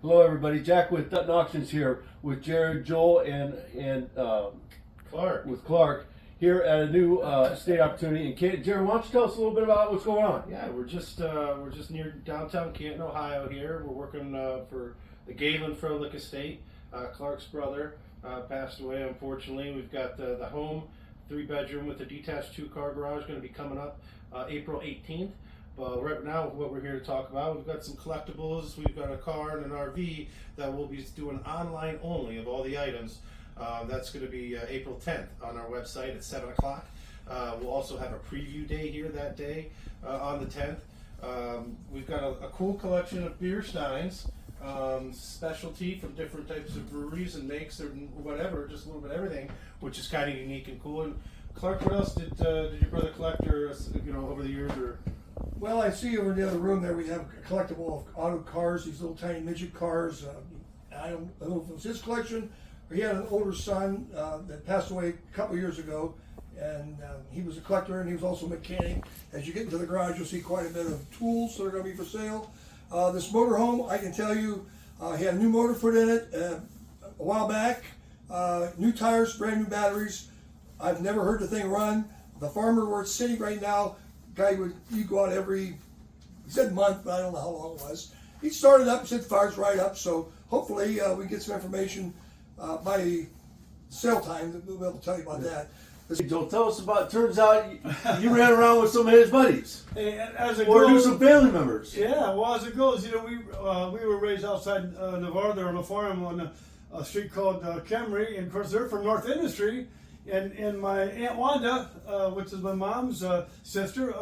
Hello, everybody. Jack with Dutton Auctions here with Jared, Joel, and Clark. with Clark here at a new state opportunity. And Jared, why don't you tell us a little bit about what's going on? Yeah, we're just near downtown Canton, Ohio. Here, we're working for the Galen Froelich estate. Clark's brother passed away, unfortunately. We've got the home, 3-bedroom with a detached 2-car garage, going to be coming up April 18th. But right now, what we're here to talk about, we've got some collectibles. We've got a car and an RV that we'll be doing online only of all the items. That's going to be April 10th on our website at 7 o'clock. We'll also have a preview day here that day on the 10th. We've got a cool collection of beer Steins, specialty from different types of breweries and makes or whatever, just a little bit of everything, which is kind of unique and cool. And Clark, what else did your brother collect, or over the years, or? Well, I see over in the other room there we have a collectible of auto cars, these little tiny midget cars. I don't know if it was his collection or he had an older son that passed away a couple years ago, and he was a collector and he was also a mechanic. As you get into the garage, you'll see quite a bit of tools that are going to be for sale. This motorhome, I can tell you, he had a new motor put in it a while back, new tires, brand new batteries. I've never heard the thing run. The farmer where it's sitting right now, you go out he said month, but I don't know how long it was. He started up, said the fire's right up, so hopefully we can get some information by sale time. We'll be able to tell you about that. Joel, tell us about, turns out you ran around with some of his buddies. Hey, as it Or goes, do some family members. Yeah, well, as it goes, we were raised outside Navarre there on a farm on a street called Camry, and of course they're from North Industry, and my Aunt Wanda, which is my mom's sister,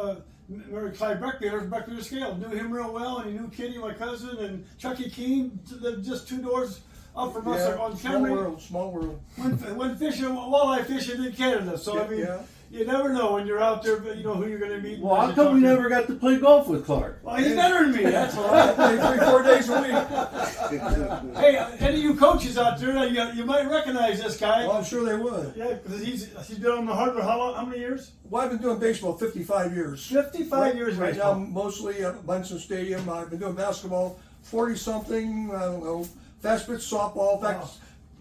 married Clyde Breckbeater, Breckbeater Scale, knew him real well, and he knew Kitty, my cousin, and Chucky Keene, just 2 doors up from us on Camry. Small world. When fishing, walleye fishing in Canada, so I mean, you never know when you're out there, but you know who you're going to meet. Well, how come we never got to play golf with Clark? Well, he's better than me, that's all. I play 3-4 days a week. Hey, any of you coaches out there, you might recognize this guy. Well, I'm sure they would. Yeah, because he's been on the hardwood how many years? Well, I've been doing baseball 55 years. 55 years right baseball. now, mostly at Munson Stadium. I've been doing basketball 40-something, I don't know, fast pitch softball. In fact,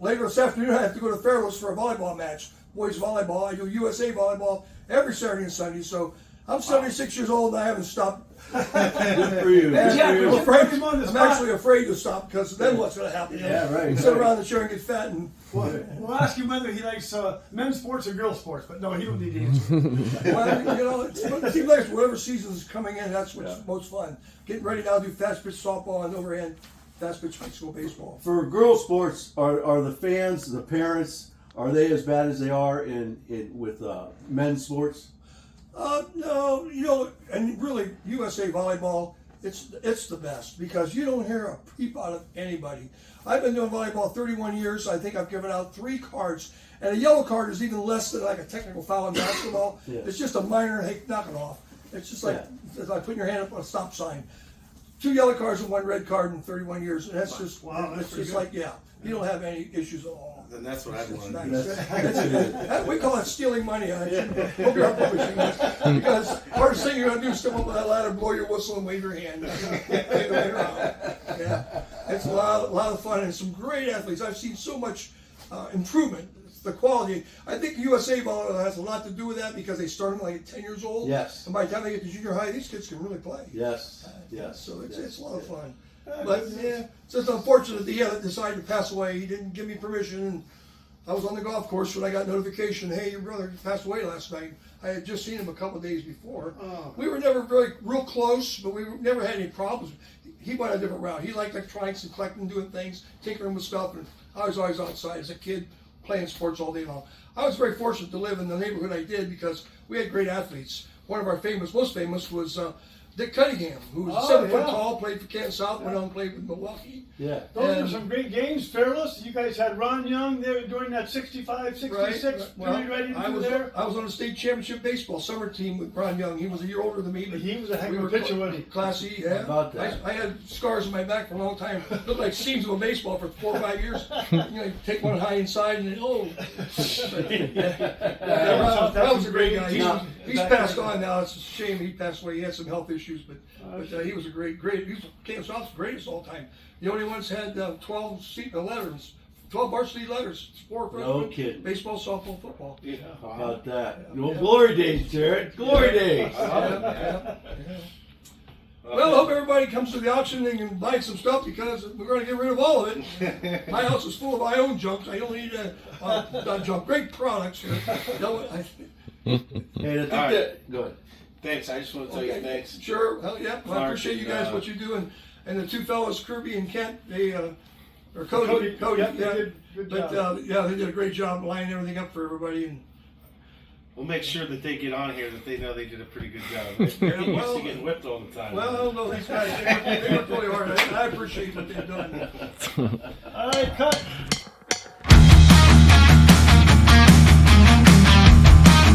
later this afternoon I have to go to Fairless for a volleyball match. Boys volleyball. I do USA volleyball every Saturday and Sunday. So I'm 76 years old and I haven't stopped. Good for you. I'm actually afraid to stop because then what's going to happen? Yeah, right. Sit around the chair and get fat and. We'll ask you whether he likes men's sports or girls sports, but no, he don't need to answer. Well, it seems like whatever season's coming in, that's what's most fun. Getting ready now to do fast pitch softball and overhand fast pitch high school baseball. For girls sports, are the fans, the parents, are they as bad as they are with men's sports? No, and really USA volleyball, it's the best because you don't hear a peep out of anybody. I've been doing volleyball 31 years. I think I've given out 3 cards, and a yellow card is even less than like a technical foul in basketball. Yeah. It's just a minor, hey, knock it off. It's just like it's like putting your hand up on a stop sign. 2 yellow cards and 1 red card in 31 years, and that's just it's just good. like you don't have any issues at all. Then that's what I'd want to Nice. do. We call it stealing money. Because hardest thing you're going to do is step up on that ladder, blow your whistle, and wave your hand. Yeah, it's a lot of fun and some great athletes. I've seen so much improvement. It's the quality. I think USA volleyball has a lot to do with that because they start them like at 10 years old. Yes. And by the time they get to junior high, these kids can really play. Yes. So it's a lot of fun. But it's just unfortunate that he decided to pass away. He didn't give me permission, and I was on the golf course when I got notification, hey, your brother passed away last night. I had just seen him a couple of days before. We were never real close, but we never had any problems. He went a different route. He liked electronics and collecting, doing things, tinkering with stuff, and I was always outside as a kid playing sports all day long. I was very fortunate to live in the neighborhood I did because we had great athletes. One of our most famous was Dick Cunningham, who was 7 foot tall, played for Kansas South, went on and played with Milwaukee. Yeah. Those were some great games, Fairless. You guys had Ron Young there during that 65, 66. Right. Well, I was on the state championship baseball summer team with Ron Young. He was a year older than me, but he was a heck of a pitcher, wasn't he? Class E, yeah. About that. I had scars on my back for a long time. Looked like seams of a baseball for 4 or 5 years. You take one high inside and then, that was a great guy. He's passed on now. It's a shame he passed away. He had some health issues. issues, but he was a great. He was Kansas South's greatest all time. He only once had 12 letters, 12 varsity letters, sport, No kidding. baseball, softball, football. Yeah. How about that? No glory days, Jared. Glory days. Yeah. Well, I hope everybody comes to the auction and can buy some stuff because we're going to get rid of all of it. My house is full of my own junk. I don't need not junk. Great products. And I think right. that. Go ahead. Thanks. I just want to tell you thanks. Sure. Well, yeah. Clark I appreciate you guys and, what you do, and the two fellows, Kirby and Kent. They or Cody. Yep, Yeah. they did good But job. yeah, they did a great job lining everything up for everybody. And We'll make sure that they get on here that they know they did a pretty good job. They're Yeah, well, used to getting whipped all the time. well, I don't know these guys. They work really hard. I appreciate what they've done. All right, cut.